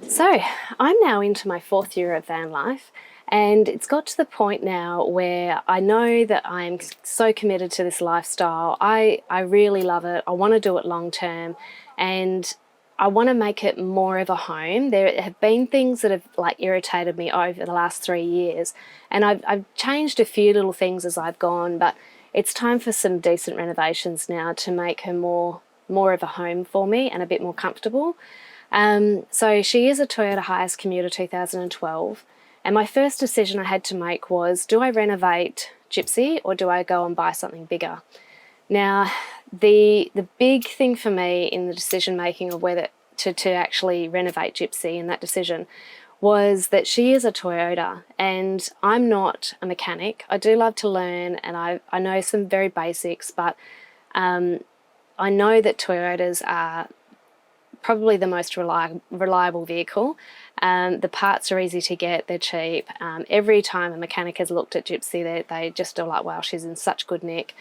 So I'm now into my 4th year of van life, and it's got to the point now where I know that I'm so committed to this lifestyle. I really love it. I want to do it long term, and I want to make it more of a home. There have been things that have like irritated me over the last 3 years, and I've changed a few little things as I've gone, but it's time for some decent renovations now to make her more of a home for me and a bit more comfortable. So she is a Toyota Hiace Commuter 2012, and my first decision I had to make was, do I renovate Gypsy or do I go and buy something bigger? Now, the big thing for me in the decision making of whether to actually renovate Gypsy in that decision was that she is a Toyota and I'm not a mechanic. I do love to learn and I know some very basics, but I know that Toyotas are probably the most reliable vehicle. The parts are easy to get, they're cheap. Every time a mechanic has looked at Gypsy, they just are like, wow, she's in such good nick.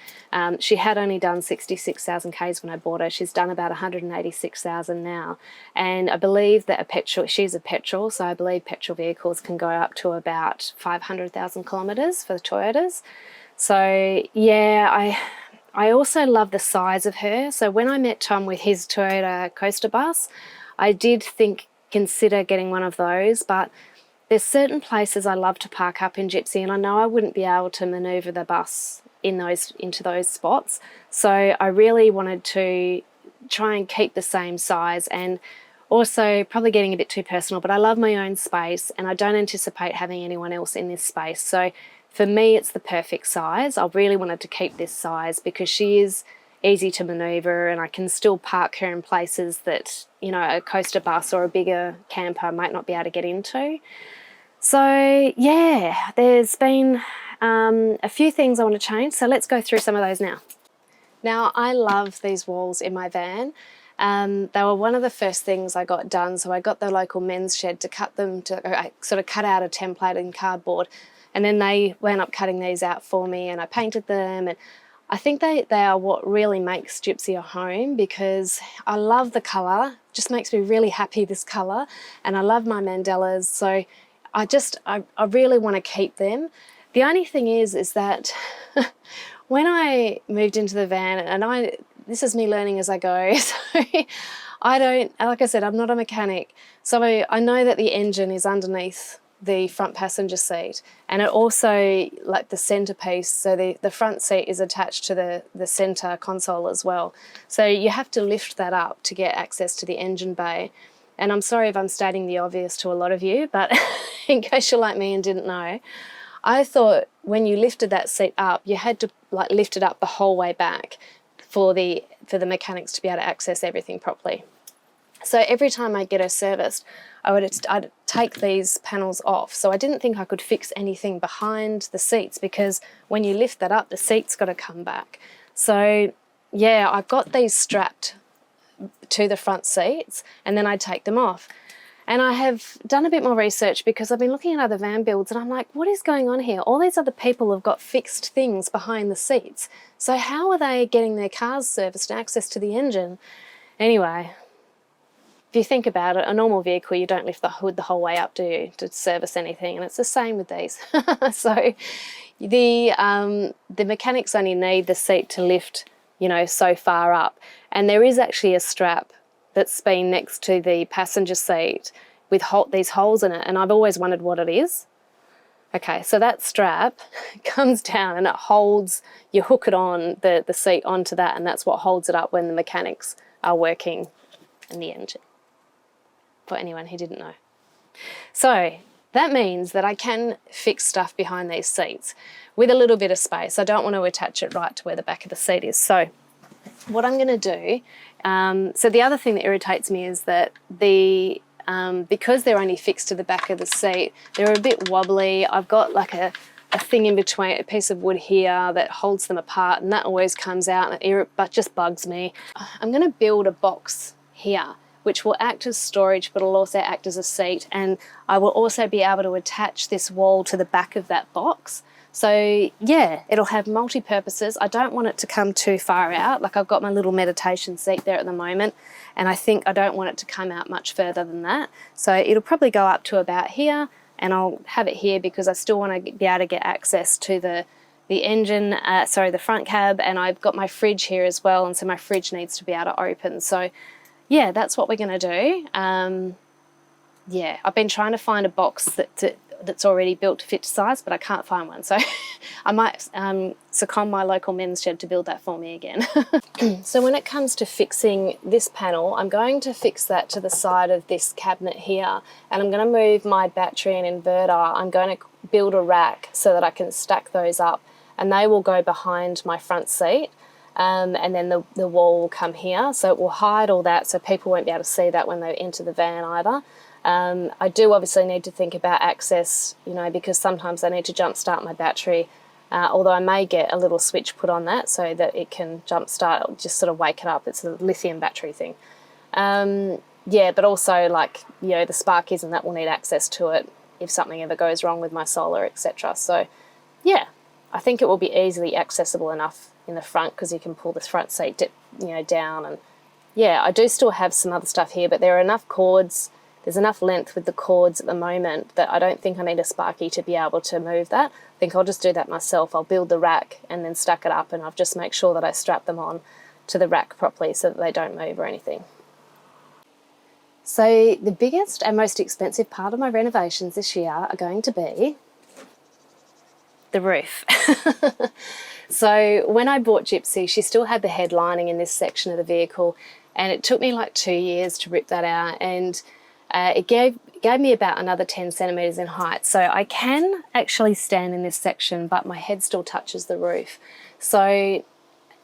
She had only done 66,000 Ks when I bought her. She's done about 186,000 now. And I believe that she's a petrol, so I believe petrol vehicles can go up to about 500,000 kilometres for the Toyotas. So yeah, I also love the size of her. So when I met Tom with his Toyota Coaster bus, I did consider getting one of those, but there's certain places I love to park up in Gypsy, and I know I wouldn't be able to manoeuvre the bus into those spots. So I really wanted to try and keep the same size, and also probably getting a bit too personal, but I love my own space and I don't anticipate having anyone else in this space. So for me, it's the perfect size. I really wanted to keep this size because she is easy to manoeuvre and I can still park her in places that, you know, a coaster bus or a bigger camper might not be able to get into. So yeah, there's been a few things I want to change. So let's go through some of those now. Now, I love these walls in my van. They were one of the first things I got done. So I got the local men's shed to cut them, I sort of cut out a template in cardboard. And then they wound up cutting these out for me and I painted them. And I think they are what really makes Gypsy a home because I love the colour. It just makes me really happy, this colour. And I love my mandalas. So I really want to keep them. The only thing is that when I moved into the van, and this is me learning as I go, so I don't, like I said, I'm not a mechanic. So I know that the engine is underneath the front passenger seat, and it also, like the centerpiece, so the front seat is attached to the center console as well, so you have to lift that up to get access to the engine bay. And I'm sorry if I'm stating the obvious to a lot of you, but in case you're like me and didn't know, I thought when you lifted that seat up, you had to like lift it up the whole way back for the mechanics to be able to access everything properly. So every time I get her serviced, I'd take these panels off. So I didn't think I could fix anything behind the seats because when you lift that up, the seat's got to come back. So yeah, I've got these strapped to the front seats and then I take them off. And I have done a bit more research because I've been looking at other van builds and I'm like, what is going on here? All these other people have got fixed things behind the seats. So how are they getting their cars serviced and access to the engine? Anyway, if you think about it, a normal vehicle, you don't lift the hood the whole way up, do you, to service anything? And it's the same with these. So the mechanics only need the seat to lift, you know, so far up. And there is actually a strap that's been next to the passenger seat with these holes in it. And I've always wondered what it is. Okay, so that strap comes down and it holds, you hook it on, the seat onto that, and that's what holds it up when the mechanics are working in the engine, for anyone who didn't know. So that means that I can fix stuff behind these seats with a little bit of space. I don't want to attach it right to where the back of the seat is. So what I'm going to do, so the other thing that irritates me is that because they're only fixed to the back of the seat, they're a bit wobbly. I've got like a thing in between, a piece of wood here that holds them apart, and that always comes out and it just bugs me. I'm going to build a box here which will act as storage but will also act as a seat, and I will also be able to attach this wall to the back of that box. So yeah, it'll have multi-purposes. I don't want it to come too far out. Like I've got my little meditation seat there at the moment, and I think I don't want it to come out much further than that. So it'll probably go up to about here, and I'll have it here because I still want to be able to get access to the engine, the front cab, and I've got my fridge here as well, and so my fridge needs to be able to open. So yeah, that's what we're going to do. Yeah, I've been trying to find a box that's already built to fit size, but I can't find one. So I might second my local men's shed to build that for me again. So when it comes to fixing this panel, I'm going to fix that to the side of this cabinet here, and I'm going to move my battery and inverter. I'm going to build a rack so that I can stack those up, and they will go behind my front seat. And then the wall will come here, so it will hide all that, so people won't be able to see that when they enter the van either. I do obviously need to think about access, you know, because sometimes I need to jump start my battery, although I may get a little switch put on that so that it can jump start, just sort of wake it up. It's a lithium battery thing. Yeah, but also, like, you know, the sparkies and that will need access to it if something ever goes wrong with my solar, etc. So yeah, I think it will be easily accessible enough in the front because you can pull this front seat down. And yeah, I do still have some other stuff here, but there are enough cords. There's enough length with the cords at the moment that I don't think I need a sparky to be able to move that. I think I'll just do that myself. I'll build the rack and then stack it up, and I'll just make sure that I strap them on to the rack properly so that they don't move or anything. So the biggest and most expensive part of my renovations this year are going to be the roof. So when I bought Gypsy, she still had the head lining in this section of the vehicle, and it took me like 2 years to rip that out, and it gave me about another 10 centimetres in height. So I can actually stand in this section, but my head still touches the roof. So,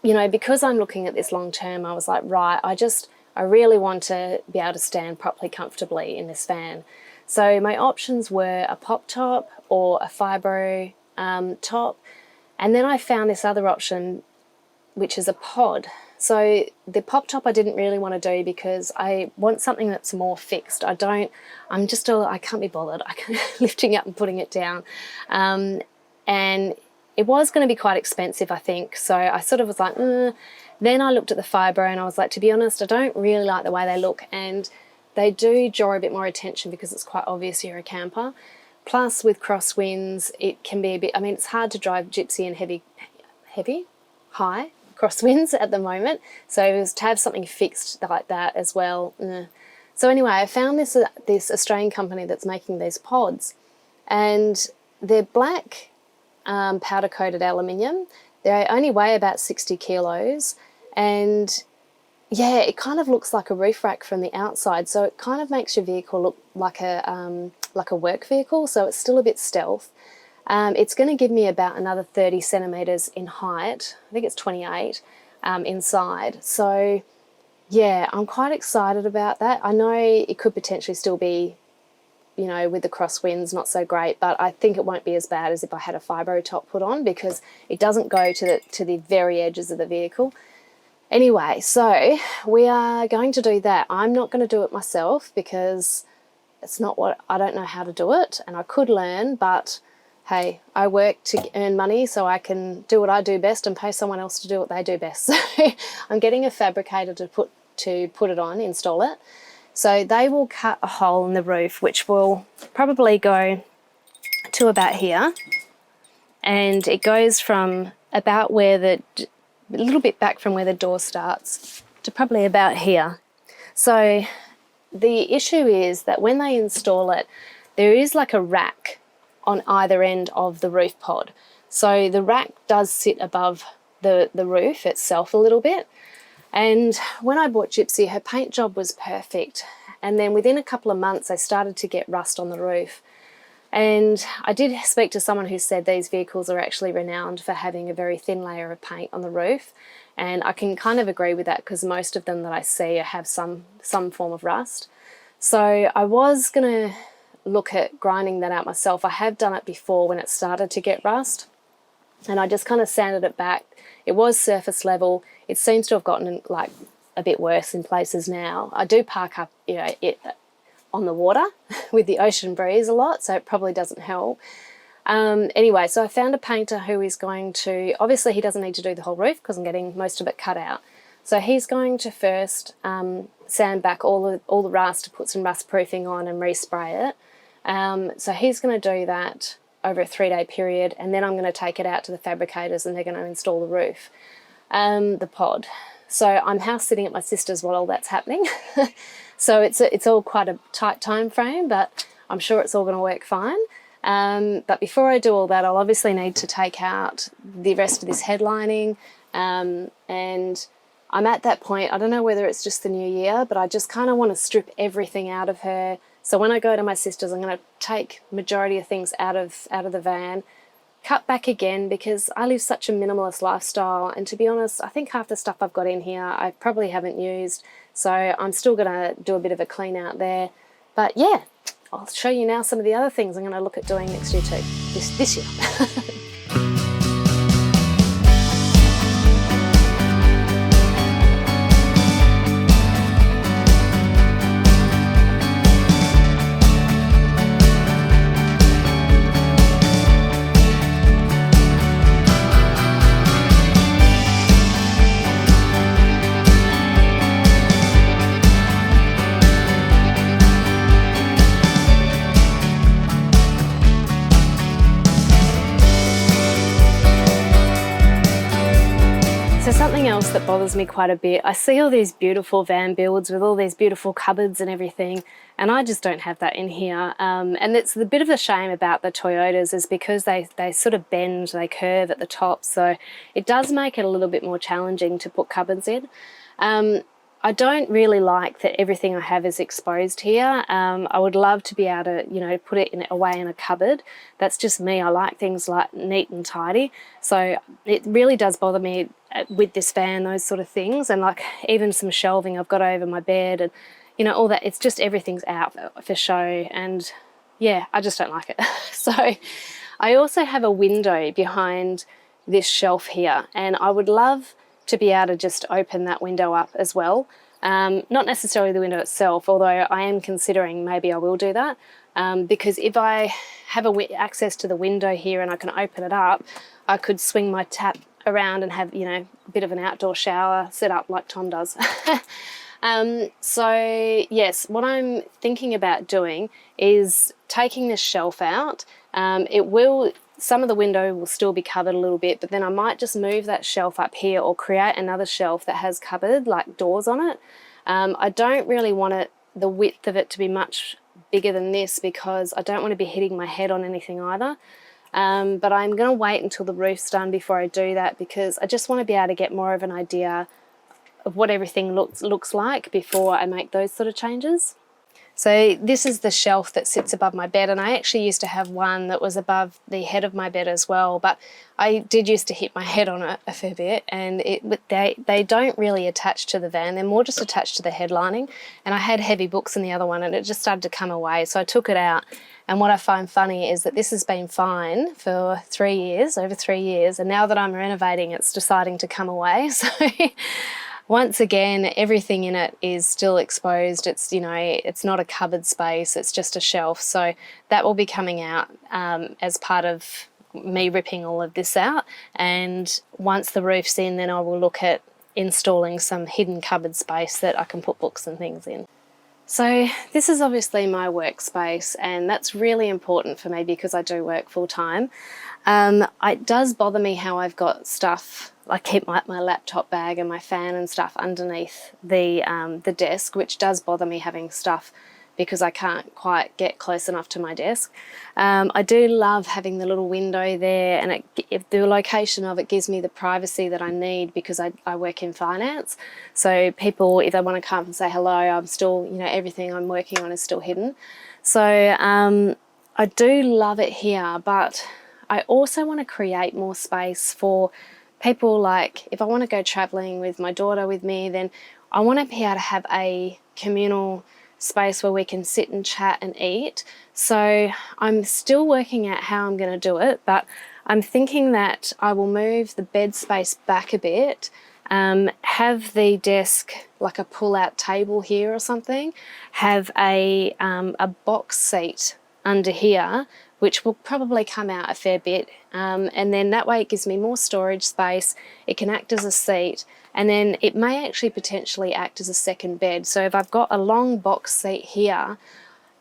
you know, because I'm looking at this long term, I was like, right, I really want to be able to stand properly comfortably in this van. So my options were a pop top or a fibro top. And then I found this other option, which is a pod. So the pop top I didn't really want to do because I want something that's more fixed. I can't be bothered lifting up and putting it down. And it was going to be quite expensive, I think. So I sort of was like, Then I looked at the fibro and I was like, to be honest, I don't really like the way they look, and they do draw a bit more attention because it's quite obvious you're a camper. Plus with crosswinds, it can be a bit, I mean, it's hard to drive Gypsy in high crosswinds at the moment. So it was to have something fixed like that as well. So anyway, I found this Australian company that's making these pods, and they're black powder coated aluminium. They only weigh about 60 kilos, and yeah, it kind of looks like a roof rack from the outside. So it kind of makes your vehicle look like a work vehicle. So it's still a bit stealth. It's going to give me about another 30 centimetres in height. I think it's 28 inside. So yeah, I'm quite excited about that. I know it could potentially still be, you know, with the crosswinds, not so great, but I think it won't be as bad as if I had a fibro top put on, because it doesn't go to the very edges of the vehicle. Anyway, so we are going to do that. I'm not going to do it myself because I don't know how to do it, and I could learn, but hey, I work to earn money so I can do what I do best and pay someone else to do what they do best. So I'm getting a fabricator to put it on, install it. So they will cut a hole in the roof, which will probably go to about here, and it goes from about a little bit back from where the door starts to probably about here. So the issue is that when they install it, there is like a rack on either end of the roof pod. So the rack does sit above the roof itself a little bit. And when I bought Gypsy, her paint job was perfect. And then within a couple of months, I started to get rust on the roof. And I did speak to someone who said these vehicles are actually renowned for having a very thin layer of paint on the roof. And I can kind of agree with that because most of them that I see have some form of rust. So I was going to look at grinding that out myself. I have done it before when it started to get rust, and I just kind of sanded it back. It was surface level. It seems to have gotten like a bit worse in places now. I do park up, you know, it on the water with the ocean breeze a lot, so it probably doesn't help. Anyway, so I found a painter who is going to, obviously he doesn't need to do the whole roof because I'm getting most of it cut out. So he's going to first sand back all the rust, to put some rust proofing on and respray it. So he's going to do that over a 3-day period, and then I'm going to take it out to the fabricators and they're going to install the roof, the pod. So I'm house sitting at my sister's while all that's happening. So it's all quite a tight time frame, but I'm sure it's all going to work fine. But before I do all that, I'll obviously need to take out the rest of this headlining, and I'm at that point, I don't know whether it's just the new year, but I just kind of want to strip everything out of her. So when I go to my sister's, I'm going to take majority of things out of the van, cut back again, because I live such a minimalist lifestyle, and to be honest, I think half the stuff I've got in here I probably haven't used, so I'm still going to do a bit of a clean out there. But yeah, I'll show you now some of the other things I'm going to look at doing next year too, this year. So something else that bothers me quite a bit, I see all these beautiful van builds with all these beautiful cupboards and everything, and I just don't have that in here. And it's the bit of a shame about the Toyotas is because they sort of bend, they curve at the top, so it does make it a little bit more challenging to put cupboards in. I don't really like that everything I have is exposed here. I would love to be able to, you know, put it away in a cupboard. That's just me. I like things like neat and tidy. So it really does bother me with this van, those sort of things. And like even some shelving I've got over my bed and, you know, all that. It's just everything's out for show. And yeah, I just don't like it. So I also have a window behind this shelf here, and I would love to be able to just open that window up as well. Not necessarily the window itself, although I am considering maybe I will do that, because if I have access to the window here and I can open it up, I could swing my tap around and have, you know, a bit of an outdoor shower set up like Tom does. So yes, what I'm thinking about doing is taking this shelf out. Some of the window will still be covered a little bit, but then I might just move that shelf up here or create another shelf that has cupboard, like doors on it. I don't really want the width of it to be much bigger than this because I don't want to be hitting my head on anything either. But I'm going to wait until the roof's done before I do that because I just want to be able to get more of an idea of what everything looks like before I make those sort of changes. So this is the shelf that sits above my bed, and I actually used to have one that was above the head of my bed as well, but I did used to hit my head on it a fair bit, and they don't really attach to the van. They're more just attached to the headlining, and I had heavy books in the other one and it just started to come away, so I took it out. And what I find funny is that this has been fine for over 3 years, and now that I'm renovating it's deciding to come away. So once again, everything in it is still exposed. It's, you know, it's not a cupboard space, it's just a shelf. So that will be coming out as part of me ripping all of this out. And once the roof's in, then I will look at installing some hidden cupboard space that I can put books and things in. So this is obviously my workspace, and that's really important for me because I do work full time. It does bother me how I've got stuff, I keep my laptop bag and my fan and stuff underneath the desk, which does bother me having stuff because I can't quite get close enough to my desk. I do love having the little window there, and the location of it gives me the privacy that I need because I work in finance. So people, if they want to come and say hello, I'm still, you know, everything I'm working on is still hidden. So I do love it here, but I also want to create more space for people. Like if I want to go traveling with my daughter with me, then I want to be able to have a communal space where we can sit and chat and eat. So I'm still working out how I'm going to do it, but I'm thinking that I will move the bed space back a bit, have the desk like a pull-out table here or something, have a box seat under here, which will probably come out a fair bit, and then that way it gives me more storage space. It can act as a seat, and then it may actually potentially act as a second bed. So if I've got a long box seat here,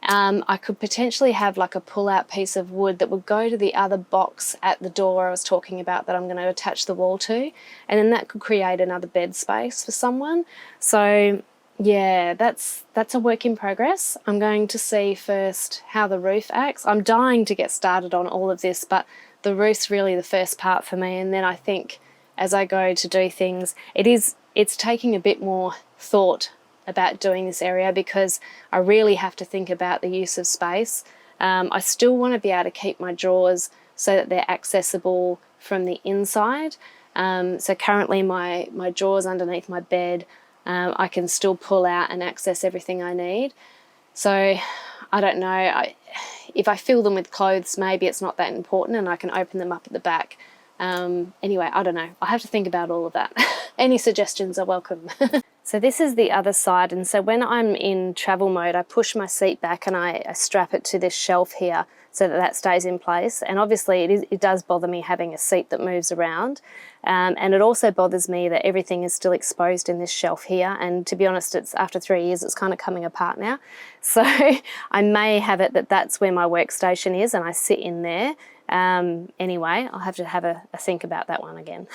I could potentially have like a pull-out piece of wood that would go to the other box at the door I was talking about that I'm going to attach the wall to, and then that could create another bed space for someone. So yeah, that's a work in progress. I'm going to see first how the roof acts. I'm dying to get started on all of this, but the roof's really the first part for me, and then I think as I go to do things, it's taking a bit more thought about doing this area, because I really have to think about the use of space. I still want to be able to keep my drawers so that they're accessible from the inside. So currently my drawers underneath my bed, I can still pull out and access everything I need. So I don't know, if I fill them with clothes, maybe it's not that important and I can open them up at the back. Anyway, I don't know. I'll have to think about all of that. Any suggestions are welcome. So this is the other side, and so when I'm in travel mode, I push my seat back and I strap it to this shelf here so that that stays in place. And obviously it does bother me having a seat that moves around, and it also bothers me that everything is still exposed in this shelf here, and to be honest, it's after 3 years it's kind of coming apart now. So I may have it that that's where my workstation is and I sit in there. Anyway, I'll have a think about that one again.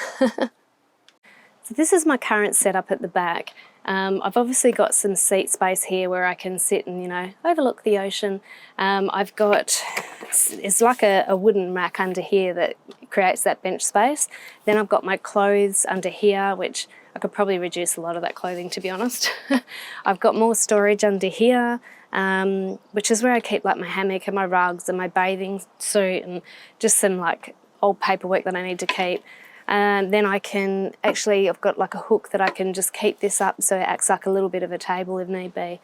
So this is my current setup at the back. I've obviously got some seat space here where I can sit and, you know, overlook the ocean. I've got, it's like a wooden rack under here that creates that bench space. Then I've got my clothes under here, which I could probably reduce a lot of that clothing, to be honest. I've got more storage under here, which is where I keep like my hammock and my rugs and my bathing suit and just some like old paperwork that I need to keep. And then I can actually, I've got like a hook that I can just keep this up so it acts like a little bit of a table if need be.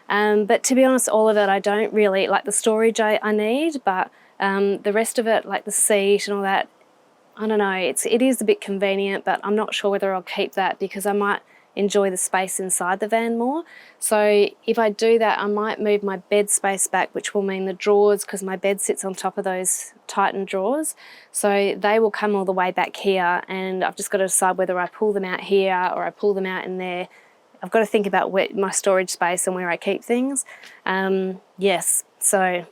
But to be honest, all of it I don't really, like the storage I need, but the rest of it, like the seat and all that, I don't know, it is a bit convenient, but I'm not sure whether I'll keep that because I might enjoy the space inside the van more. So if I do that, I might move my bed space back, which will mean the drawers, because my bed sits on top of those tightened drawers, so they will come all the way back here, and I've just got to decide whether I pull them out here or I pull them out in there. I've got to think about my storage space and where I keep things. Yes, so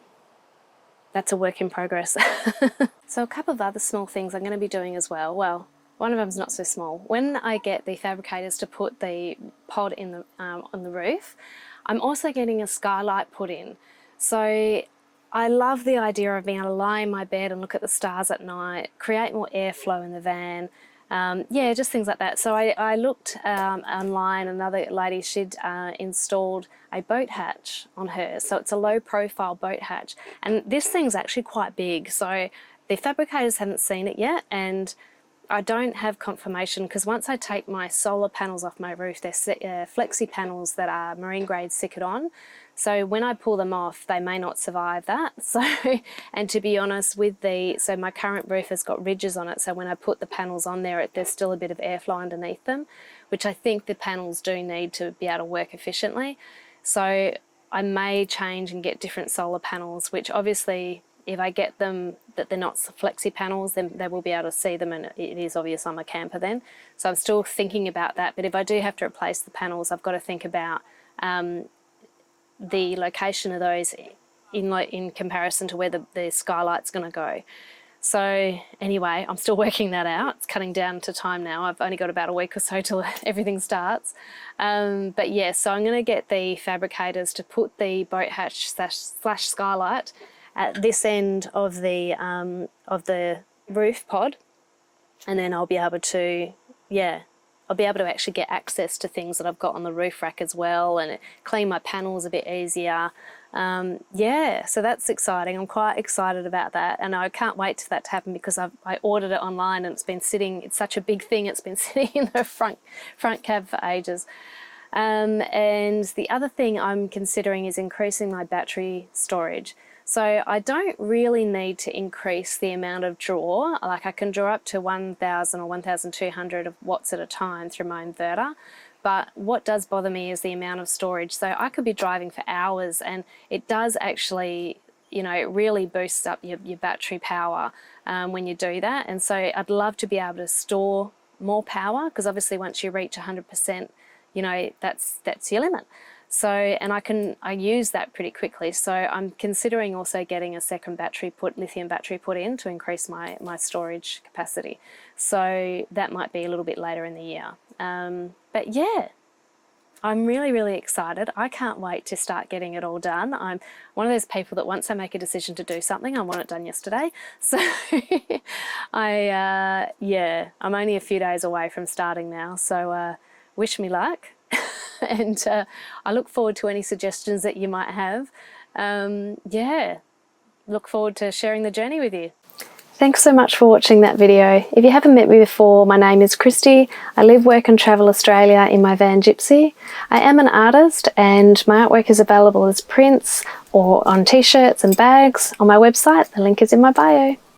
that's a work in progress. So a couple of other small things I'm going to be doing as well. Well, one of them's not so small. When I get the fabricators to put the pod in the on the roof, I'm also getting a skylight put in. So I love the idea of being able to lie in my bed and look at the stars at night, create more airflow in the van. Yeah, just things like that. So I looked online, another lady, she'd installed a boat hatch on hers. So it's a low profile boat hatch. And this thing's actually quite big. So the fabricators haven't seen it yet, and I don't have confirmation because once I take my solar panels off my roof, they're flexi panels that are marine grade Sikadon. So when I pull them off, they may not survive that. So, and to be honest, so my current roof has got ridges on it. So when I put the panels on there, there's still a bit of airflow underneath them, which I think the panels do need to be able to work efficiently. So I may change and get different solar panels, which obviously, if I get them that they're not flexi panels, then they will be able to see them, and it is obvious I'm a camper then. So I'm still thinking about that, but if I do have to replace the panels, I've got to think about the location of those in comparison to where the skylight's going to go. So anyway, I'm still working that out. It's cutting down to time now. I've only got about a week or so till everything starts. But yeah, so I'm going to get the fabricators to put the boat hatch slash skylight at this end of the roof pod, and then I'll be able to, I'll be able to actually get access to things that I've got on the roof rack as well, and clean my panels a bit easier. Yeah, so that's exciting. I'm quite excited about that, and I can't wait for that to happen because I ordered it online and it's been sitting, it's such a big thing, it's been sitting in the front cab for ages. And the other thing I'm considering is increasing my battery storage. So I don't really need to increase the amount of draw. Like I can draw up to 1,000 or 1,200 watts at a time through my inverter. But what does bother me is the amount of storage. So I could be driving for hours, and it does actually, you know, it really boosts up your battery power when you do that. And so I'd love to be able to store more power, because obviously once you reach 100%, you know, that's your limit. So, and I use that pretty quickly. So I'm considering also getting a second lithium battery put in to increase my storage capacity. So that might be a little bit later in the year. But yeah, I'm really, really excited. I can't wait to start getting it all done. I'm one of those people that once I make a decision to do something, I want it done yesterday. So yeah, I'm only a few days away from starting now. So wish me luck. And I look forward to any suggestions that you might have. Yeah, look forward to sharing the journey with you. Thanks so much for watching that video. If you haven't met me before, my name is Christy. I live, work and travel Australia in my van Gypsy. I am an artist and my artwork is available as prints or on t-shirts and bags on my website. The link is in my bio.